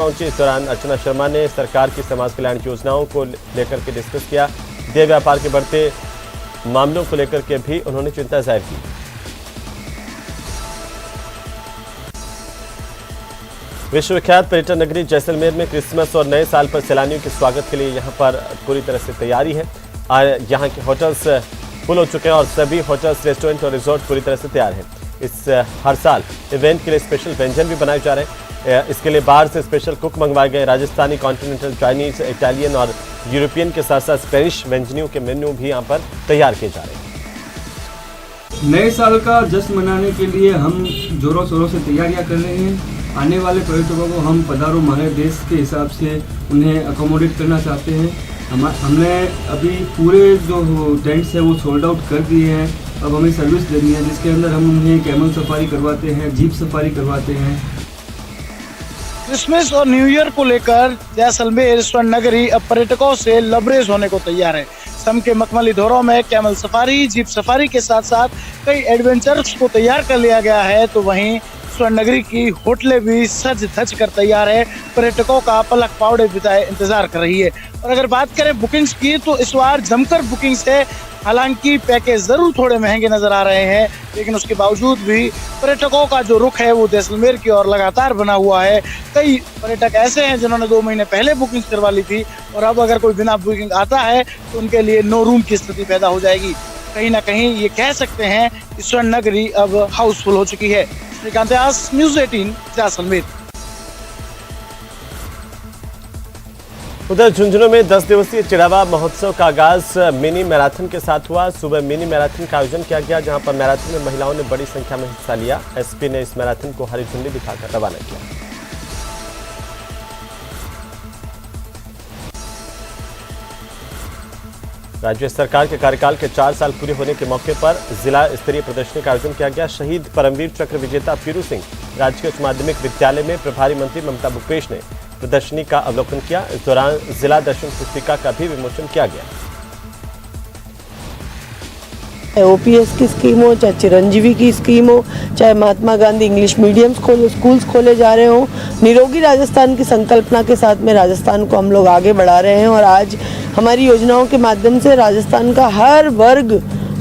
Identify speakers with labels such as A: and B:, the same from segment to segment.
A: पहुंची। इस दौरान अर्चना शर्मा ने सरकार की समाज कल्याण योजनाओं को लेकर के डिस्कस किया। देह व्यापार के बढ़ते मामलों को लेकर के भी उन्होंने चिंता जाहिर की। विश्वविख्यात पर्यटन नगरी जैसलमेर में क्रिसमस और नए साल पर सैलानियों के स्वागत के लिए यहां पर पूरी तरह से तैयारी है। यहां के होटल्स फुल हो चुके हैं और सभी होटल्स, रेस्टोरेंट और रिजॉर्ट पूरी तरह से तैयार हैं। इस हर साल इवेंट के लिए स्पेशल व्यंजन भी बनाए जा रहे हैं। इसके लिए बाहर से स्पेशल कुक मंगवाए गए। राजस्थानी, कॉन्टिनेंटल, चाइनीज, इटालियन और यूरोपियन के साथ साथ स्पेनिश व्यंजनों के मेन्यू भी यहाँ पर तैयार किए जा रहे हैं।
B: नए साल का जश्न मनाने के लिए हम जोरों शोरों से तैयारियां कर रहे हैं। आने वाले पर्यटकों को हम पधारो हमारे देश के हिसाब से उन्हें अकोमोडेट करना चाहते हैं। हमने अभी पूरे जो टेंट्स हैं वो सोल्ड आउट कर दिए हैं। अब हमें सर्विस देनी है जिसके अंदर हम उन्हें कैमल सफारी करवाते हैं, जीप सफारी करवाते हैं।
C: क्रिसमस और न्यू ईयर को लेकर जैसलमेर स्वर्ण नगरी अब पर्यटकों से लबरेज होने को तैयार है। सम के मखमली दौरों में कैमल सफारी, जीप सफारी के साथ साथ कई एडवेंचर्स को तैयार कर लिया गया है। तो वहीं स्वर्ण नगरी की होटलें भी सज धज कर तैयार है। पर्यटकों का पलक पावड़े बिताए इंतजार कर रही है। और अगर बात करें बुकिंग्स की तो इस बार जमकर बुकिंग्स है। हालांकि पैकेज जरूर थोड़े महंगे नजर आ रहे हैं, लेकिन उसके बावजूद भी पर्यटकों का जो रुख है वो जैसलमेर की ओर लगातार बना हुआ है। कई पर्यटक ऐसे हैं जिन्होंने 2 महीने पहले बुकिंग करवा ली थी और अब अगर कोई बिना बुकिंग आता है तो उनके लिए नो रूम की स्थिति पैदा हो जाएगी। कहीं ना कहीं ये कह सकते हैं कि स्वर्ण नगरी अब हाउसफुल हो चुकी है। श्रीकांत व्यास, न्यूज़ 18, जैसलमेर।
A: उधर झुंझुनू में 10 दिवसीय चिड़ावा महोत्सव का आगाज मिनी मैराथन के साथ हुआ। सुबह मिनी मैराथन का आयोजन किया गया, जहां पर मैराथन में महिलाओं ने बड़ी संख्या में हिस्सा लिया। एसपी ने इस मैराथन को हरी झंडी दिखाकर रवाना किया। राज्य सरकार के कार्यकाल के 4 साल पूरे होने के मौके पर जिला स्तरीय प्रदर्शनी का आयोजन किया गया। शहीद परमवीर चक्र विजेता पीरू सिंह राजकीय उच्च माध्यमिक विद्यालय में प्रभारी मंत्री ममता भूपेश ने प्रदर्शनी का अवलोकन किया। इस दौरान जिला दर्शन पुस्तिका का भी विमोचन किया गया।
D: ओपीएस की स्कीम हो, चाहे चिरंजीवी की स्कीम हो, चाहे Mahatma Gandhi English medium schools खोले जा रहे हो, निरोगी राजस्थान की संकल्पना के साथ में राजस्थान को हम लोग आगे बढ़ा रहे हैं। और आज हमारी योजनाओं के माध्यम से राजस्थान का हर वर्ग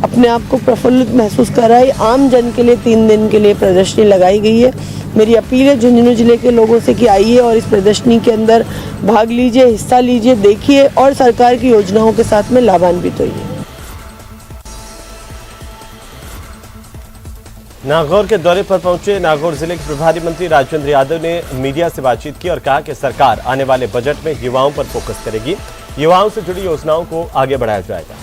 D: अपने आप को प्रफुल्लित महसूस कर रहा है। आम जन के लिए 3 दिन के लिए प्रदर्शनी लगाई गई है। मेरी अपील है झुंझुनू जिले के लोगों से कि आइए और इस प्रदर्शनी के अंदर भाग लीजिए, हिस्सा लीजिए, देखिए और सरकार की योजनाओं के साथ में लाभान्वित होइए।
A: नागौर के दौरे पर पहुंचे नागौर जिले के प्रभारी मंत्री राजेंद्र यादव ने मीडिया से बातचीत की और कहा कि सरकार आने वाले बजट में युवाओं पर फोकस करेगी। युवाओं से जुड़ी योजनाओं को आगे बढ़ाया जाएगा।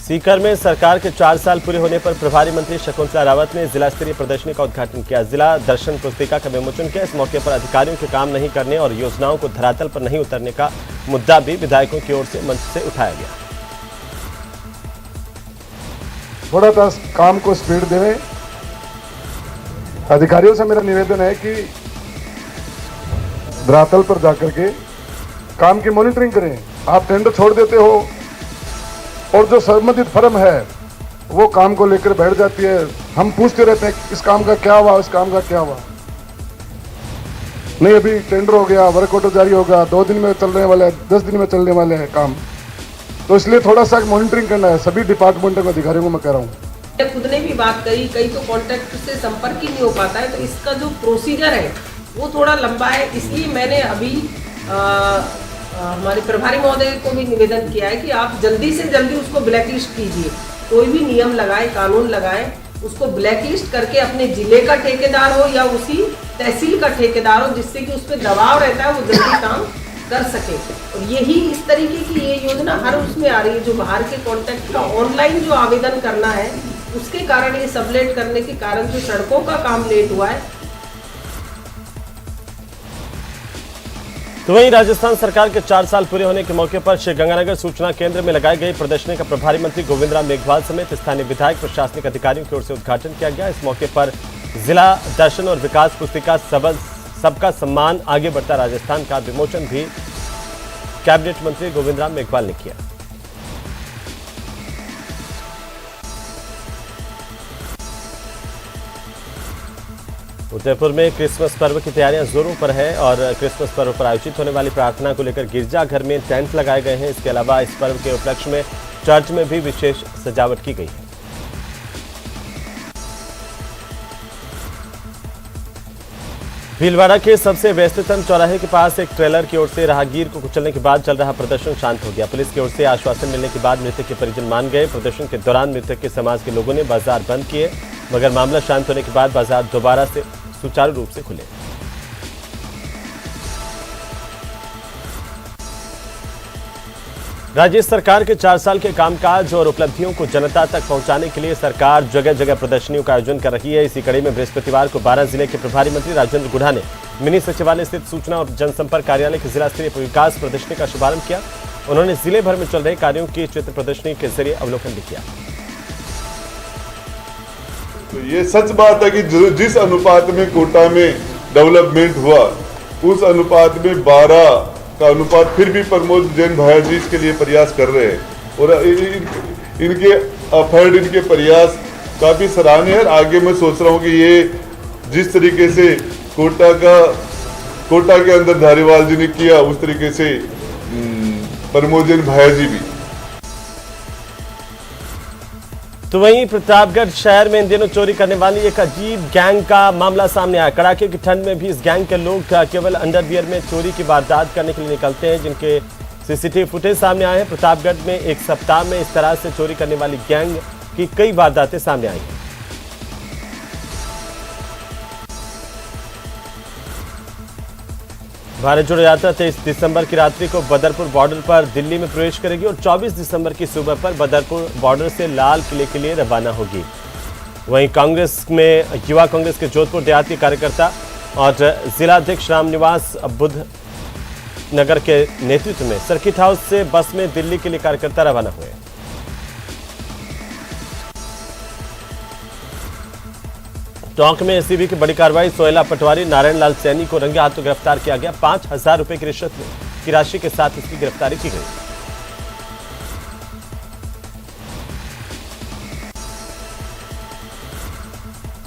A: सीकर में सरकार के 4 साल पूरे होने पर प्रभारी मंत्री शकुंतला रावत ने जिला स्तरीय प्रदर्शनी का उद्घाटन किया। जिला दर्शन पुस्तिका का विमोचन किया। इस मौके पर अधिकारियों के काम नहीं करने और योजनाओं को धरातल पर नहीं उतरने का मुद्दा भी विधायकों की ओर से मंच से उठाया गया।
E: थोड़ा सा काम को स्पीड दें। अधिकारियों से मेरा निवेदन है कि धरातल पर जाकर के काम की मॉनिटरिंग करें। आप टेंडर छोड़ देते हो और जो संबंधित फर्म है वो काम को लेकर बैठ जाती है। हम पूछते रहते हैं इस काम का क्या हुआ, इस काम का क्या हुआ। नहीं, अभी टेंडर हो गया, वर्क ऑर्डर जारी होगा, 2 दिन में चलने वाला है, 10 दिन में चलने वाले हैं काम। तो इसलिए थोड़ा सा मॉनिटरिंग करना है सभी डिपार्टमेंटों के अधिकारियों को मैं कह रहा हूँ।
F: खुद ने भी बात कही, कई तो कॉन्ट्रैक्ट से संपर्क ही नहीं हो पाता है, तो इसका जो प्रोसीजर है वो थोड़ा लंबा है। इसलिए मैंने अभी हमारे प्रभारी महोदय को भी निवेदन किया है कि आप जल्दी से जल्दी उसको ब्लैकलिस्ट कीजिए। कोई भी नियम लगाए, कानून लगाए, उसको ब्लैकलिस्ट करके अपने जिले का ठेकेदार हो या उसी तहसील का ठेकेदार हो, जिससे कि उस पर दबाव रहता है वो जल्दी काम कर सके। और यही इस तरीके की ये योजना हर उसमें आ रही है। जो बाहर के कॉन्ट्रैक्ट का ऑनलाइन जो आवेदन करना है उसके कारण, ये सबलेट करने के कारण जो सड़कों का काम लेट हुआ है।
A: तो वहीं राजस्थान सरकार के 4 साल पूरे होने के मौके पर श्रीगंगानगर सूचना केंद्र में लगाई गई प्रदर्शनी का प्रभारी मंत्री गोविंद राम मेघवाल समेत स्थानीय विधायक, प्रशासनिक अधिकारियों की ओर से उद्घाटन किया गया। इस मौके पर जिला दर्शन और विकास पुस्तिका सबका सम्मान आगे बढ़ता राजस्थान का विमोचन भी कैबिनेट मंत्री गोविंद राम मेघवाल ने किया। उदयपुर में क्रिसमस पर्व की तैयारियां जोरों पर है और क्रिसमस पर्व पर आयोजित होने वाली प्रार्थना को लेकर गिरजाघर में टेंट लगाए गए हैं। इसके अलावा इस पर्व के उपलक्ष्य में चर्च में भी विशेष सजावट की गई है। भीलवाड़ा के सबसे व्यस्ततम चौराहे के पास एक ट्रेलर की ओर से राहगीर को कुचलने के बाद चल रहा प्रदर्शन शांत हो गया। पुलिस की ओर से आश्वासन मिलने के बाद मृतक के परिजन मान गए। प्रदर्शन के दौरान मृतक के समाज के लोगों ने बाजार बंद किए, मगर मामला शांत होने के बाद बाजार दोबारा से सुचारू रूप से खुले। राज्य सरकार के 4 साल के कामकाज और उपलब्धियों को जनता तक पहुंचाने के लिए सरकार जगह जगह प्रदर्शनियों का आयोजन कर रही है। इसी कड़ी में बृहस्पतिवार को 12 जिले के प्रभारी मंत्री राजेंद्र गुढ़ा ने मिनी सचिवालय स्थित सूचना और जनसंपर्क कार्यालय के जिला स्तरीय विकास प्रदर्शनी का शुभारंभ किया। उन्होंने जिले भर में चल रहे कार्यों की चित्र प्रदर्शनी के जरिए अवलोकन भी किया।
G: तो ये सच बात है कि जिस अनुपात में कोटा में डेवलपमेंट हुआ, उस अनुपात में 12 का अनुपात फिर भी प्रमोद जैन भैया जी इसके लिए प्रयास कर रहे हैं और इनके एफर्ट, इनके प्रयास काफी सराहनीय है। आगे मैं सोच रहा हूँ कि ये जिस तरीके से कोटा के अंदर धारीवाल जी ने किया, उस तरीके से प्रमोद जैन भैया जी भी।
A: तो वहीं प्रतापगढ़ शहर में इन दिनों चोरी करने वाली एक अजीब गैंग का मामला सामने आया। कड़ाके की ठंड में भी इस गैंग के लोग केवल अंडरवियर में चोरी की वारदात करने के लिए निकलते हैं, जिनके सीसीटीवी फुटेज सामने आए हैं। प्रतापगढ़ में एक सप्ताह में इस तरह से चोरी करने वाली गैंग की कई वारदातें सामने आई हैं। भारत जोड़ो यात्रा 23 दिसंबर की रात्रि को बदरपुर बॉर्डर पर दिल्ली में प्रवेश करेगी और 24 दिसंबर की सुबह पर बदरपुर बॉर्डर से लाल किले के लिए रवाना होगी। वहीं कांग्रेस में युवा कांग्रेस के जोधपुर देहाती कार्यकर्ता और जिलाध्यक्ष रामनिवास बुद्ध नगर के नेतृत्व में सर्किट हाउस से बस में दिल्ली के लिए कार्यकर्ता रवाना हुए। टोंक में एसीबी की बड़ी कार्रवाई। सोहेला पटवारी नारायण लाल सैनी को रंगे हाथों गिरफ्तार किया गया। 5,000 रुपए की रिश्वत की राशि के साथ इसकी गिरफ्तारी की गई।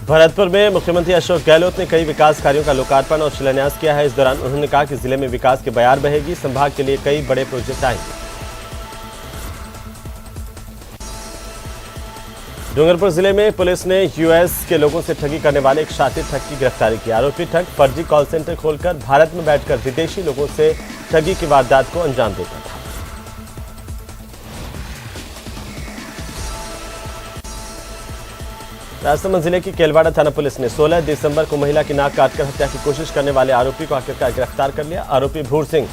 A: भरतपुर में मुख्यमंत्री अशोक गहलोत ने कई विकास कार्यों का लोकार्पण और शिलान्यास किया है। इस दौरान उन्होंने कहा कि जिले में विकास की बयार बहेगी। संभाग के लिए कई बड़े प्रोजेक्ट आएंगे। डूंगरपुर जिले में पुलिस ने यूएस के लोगों से ठगी करने वाले एक शातिर ठग की गिरफ्तारी की। आरोपी ठग फर्जी कॉल सेंटर खोलकर भारत में बैठकर विदेशी लोगों से ठगी की वारदात को अंजाम देता था। राजसमंद जिले की केलवाड़ा थाना पुलिस ने 16 दिसंबर को महिला की नाक काटकर हत्या की कोशिश करने वाले आरोपी को आखिरकार गिरफ्तार कर लिया। आरोपी भूर सिंह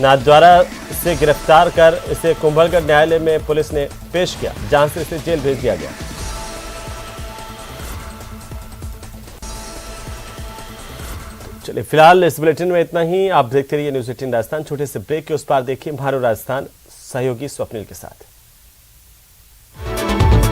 A: नाथद्वारा से गिरफ्तार कर इसे कुंभलगढ़ न्यायालय में पुलिस ने पेश किया, जहां से इसे जेल भेज दिया गया। चलिए फिलहाल इस बुलेटिन में इतना ही। आप देखते रहिए न्यूज़ 18 राजस्थान। छोटे से ब्रेक के उस पार देखिए महारो राजस्थान सहयोगी स्वप्निल के साथ।